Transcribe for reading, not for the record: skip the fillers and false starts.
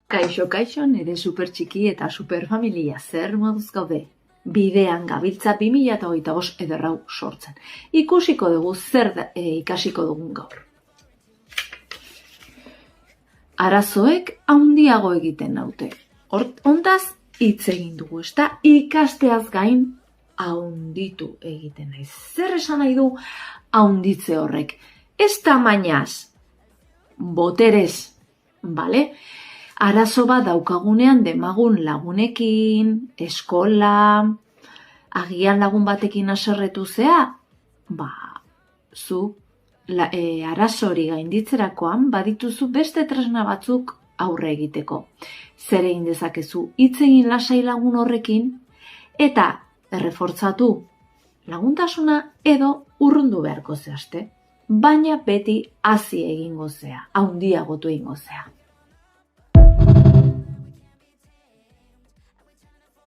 Kaixo, kaixo, nire supertxiki eta superfamilia zer moduz gaude. Bidean gabiltza 2025 ederrau sortzen. Ikusiko dugu zer ikasiko dugun gaur. Arazoek handiago egiten naute. Hontaz hitz egin dugu, ezta ikasteaz gain handitu egiten naiz. Zer esan nahi du handitze horrek? Ez tamainaz, boterez, bale? Arazo bat daukagunean demagun lagunekin, eskola, agian lagun batekin haserretu zea, zu arazo hori gainditzerakoan badituzu beste tresna batzuk aurre egiteko. Zer egin dezakezu hitz egin lasai lagun horrekin eta errefortzatu laguntasuna edo urrundu beharko zehazte, baina beti hazi egingo zea, handiagotu egingo zea.